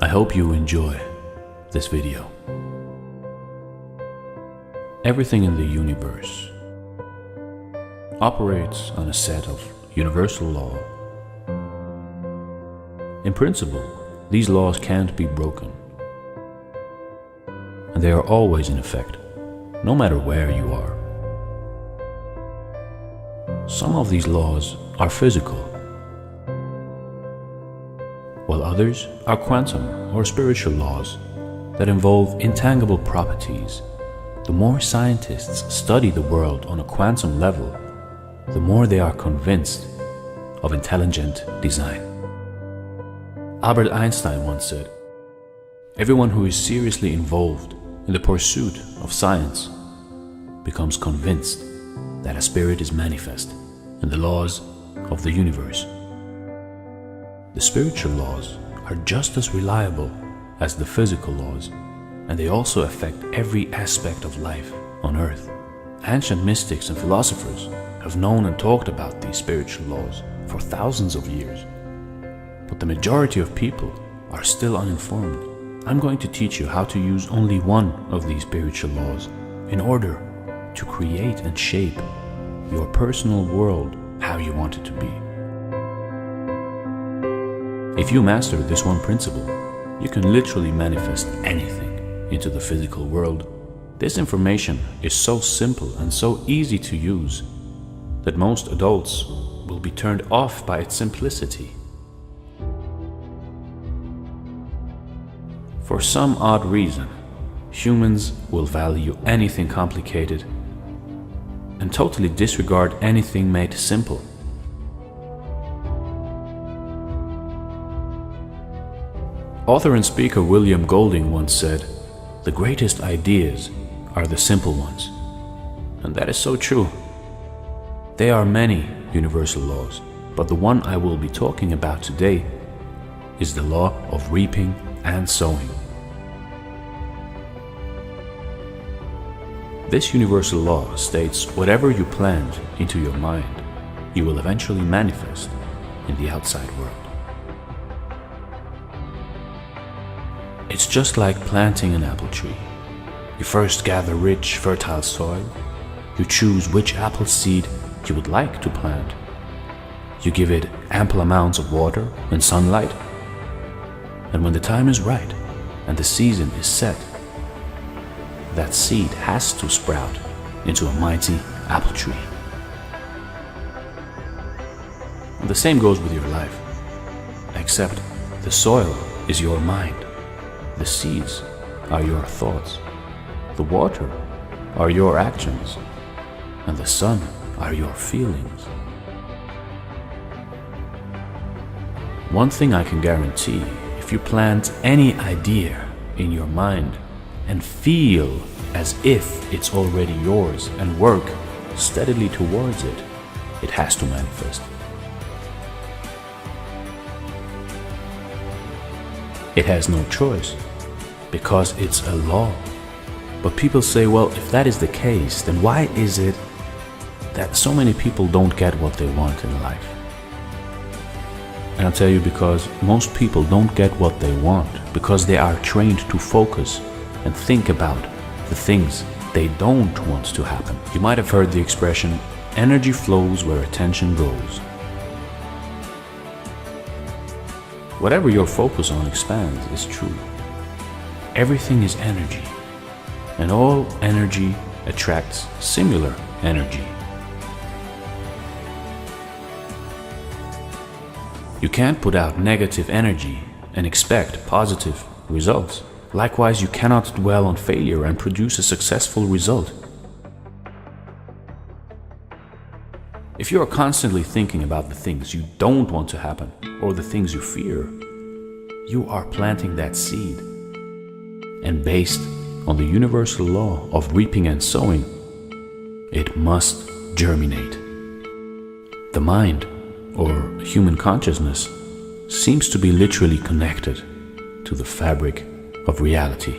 I hope you enjoy this video. Everything in the universe operates on a set of universal laws. In principle, these laws can't be broken, and they are always in effect, no matter where you are. Some of these laws are physical, while others are quantum or spiritual laws that involve intangible properties. The more scientists study the world on a quantum level, the more they are convinced of intelligent design. Albert Einstein once said, "Everyone who is seriously involved in the pursuit of science becomes convinced that a spirit is manifest in the laws of the universe." The spiritual laws are just as reliable as the physical laws, and they also affect every aspect of life on earth. Ancient mystics and philosophers have known and talked about these spiritual laws for thousands of years, but the majority of people are still uninformed. I'm going to teach you how to use only one of these spiritual laws in order to create and shape your personal world how you want it to be. If you master this one principle, you can literally manifest anything into the physical world. This information is so simple and so easy to use that most adults will be turned off by its simplicity. For some odd reason, humans will value anything complicated and totally disregard anything made simple. Author and speaker William Golding once said, "The greatest ideas are the simple ones." And that is so true. There are many universal laws, but the one I will be talking about today is the law of reaping and sowing. This universal law states whatever you plant into your mind, you will eventually manifest in the outside world. It's just like planting an apple tree. You first gather rich, fertile soil. You choose which apple seed you would like to plant. You give it ample amounts of water and sunlight. And when the time is right and the season is set, that seed has to sprout into a mighty apple tree. And the same goes with your life, except the soil is your mind. The seeds are your thoughts, the water are your actions, and the sun are your feelings. One thing I can guarantee, if you plant any idea in your mind and feel as if it's already yours and work steadily towards it, it has to manifest. It has no choice, because it's a law. But people say, well, if that is the case, then why is it that so many people don't get what they want in life? And I'll tell you, because most people don't get what they want because they are trained to focus and think about the things they don't want to happen. You might have heard the expression, energy flows where attention goes. Whatever your focus on expands is true. Everything is energy, and all energy attracts similar energy. You can't put out negative energy and expect positive results. Likewise, you cannot dwell on failure and produce a successful result. If you are constantly thinking about the things you don't want to happen or the things you fear, you are planting that seed. And based on the universal law of reaping and sowing, it must germinate. The mind, or human consciousness, seems to be literally connected to the fabric of reality.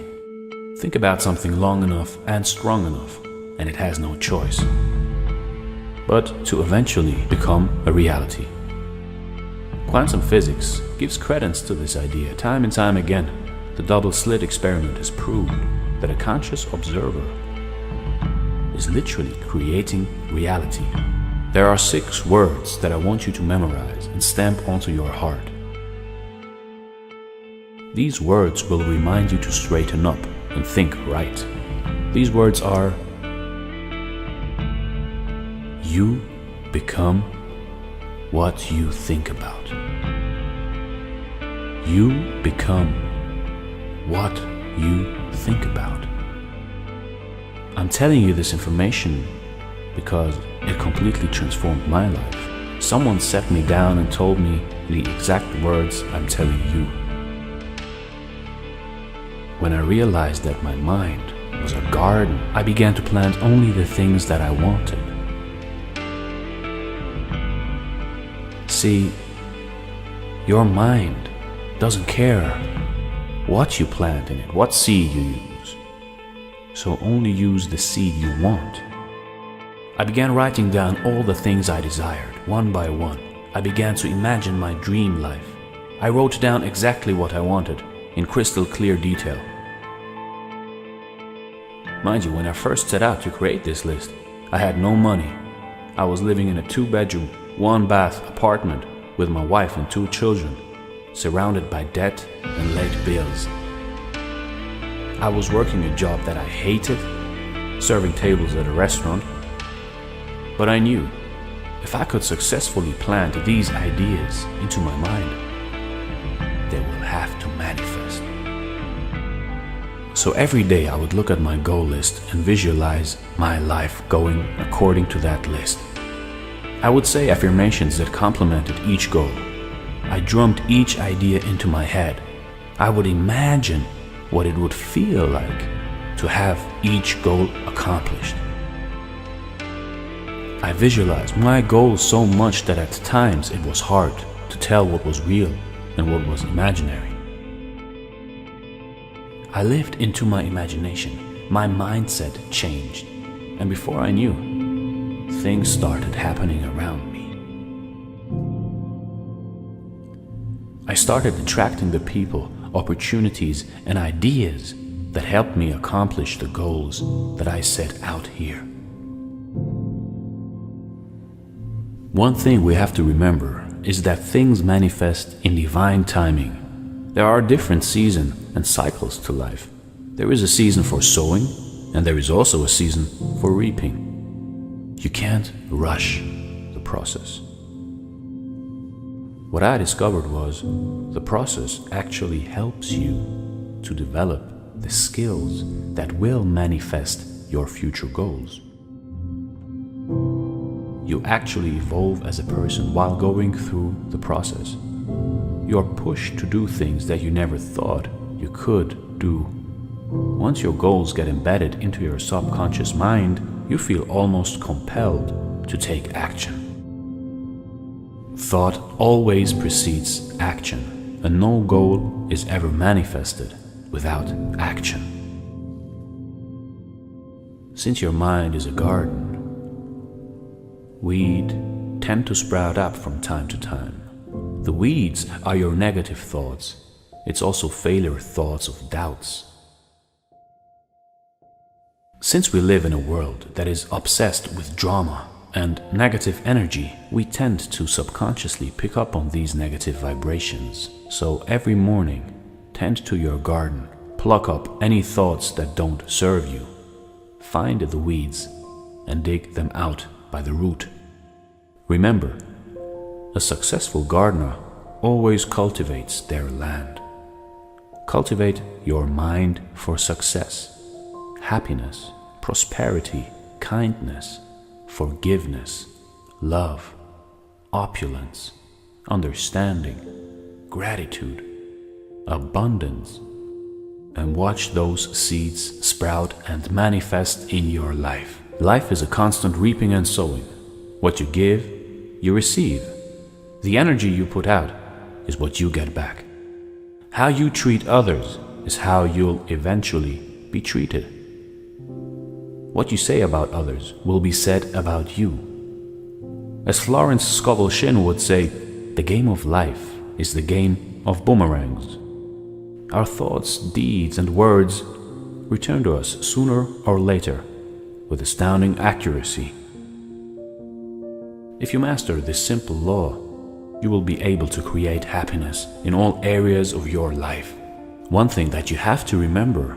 Think about something long enough and strong enough, and it has no choice but to eventually become a reality. Quantum physics gives credence to this idea time and time again. The double-slit experiment has proved that a conscious observer is literally creating reality. There are 6 words that I want you to memorize and stamp onto your heart. These words will remind you to straighten up and think right. These words are: you become what you think about. You become what you think about. I'm telling you this information because it completely transformed my life. Someone sat me down and told me the exact words I'm telling you. When I realized that my mind was a garden, I began to plant only the things that I wanted. See, your mind doesn't care what you plant in it, what seed you use. So only use the seed you want. I began writing down all the things I desired, one by one. I began to imagine my dream life. I wrote down exactly what I wanted, in crystal clear detail. Mind you, when I first set out to create this list, I had no money. I was living in a 2-bedroom, 1-bath apartment with my wife and 2 children, surrounded by debt and late bills. I was working a job that I hated, serving tables at a restaurant. But I knew if I could successfully plant these ideas into my mind, they will have to manifest. So every day I would look at my goal list and visualize my life going according to that list. I would say affirmations that complemented each goal. I drummed each idea into my head. I would imagine what it would feel like to have each goal accomplished. I visualized my goals so much that at times it was hard to tell what was real and what was imaginary. I lived into my imagination. My mindset changed, and before I knew, things started happening around me. I started attracting the people, opportunities, and ideas that helped me accomplish the goals that I set out here. One thing we have to remember is that things manifest in divine timing. There are different seasons and cycles to life. There is a season for sowing, and there is also a season for reaping. You can't rush the process. What I discovered was the process actually helps you to develop the skills that will manifest your future goals. You actually evolve as a person while going through the process. You are pushed to do things that you never thought you could do. Once your goals get embedded into your subconscious mind, you feel almost compelled to take action. Thought always precedes action, and no goal is ever manifested without action. Since your mind is a garden, weeds tend to sprout up from time to time. The weeds are your negative thoughts. It's also failure thoughts of doubts. Since we live in a world that is obsessed with drama and negative energy, we tend to subconsciously pick up on these negative vibrations. So every morning, tend to your garden, pluck up any thoughts that don't serve you. Find the weeds and dig them out by the root. Remember, a successful gardener always cultivates their land. Cultivate your mind for success, happiness, prosperity, kindness, forgiveness, love, opulence, understanding, gratitude, abundance, and watch those seeds sprout and manifest in your life. Life is a constant reaping and sowing. What you give, you receive. The energy you put out is what you get back. How you treat others is how you'll eventually be treated. What you say about others will be said about you. As Florence Scovel Shinn would say, the game of life is the game of boomerangs. Our thoughts, deeds, and words return to us sooner or later with astounding accuracy. If you master this simple law, you will be able to create happiness in all areas of your life. One thing that you have to remember: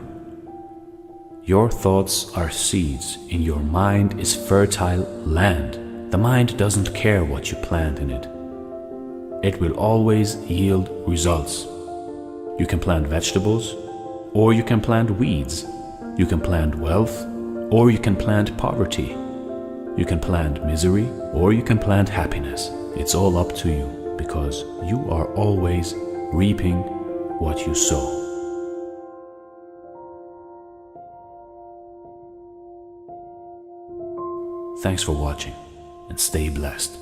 your thoughts are seeds, and your mind is fertile land. The mind doesn't care what you plant in it. It will always yield results. You can plant vegetables, or you can plant weeds. You can plant wealth, or you can plant poverty. You can plant misery, or you can plant happiness. It's all up to you, because you are always reaping what you sow. Thanks for watching, and stay blessed.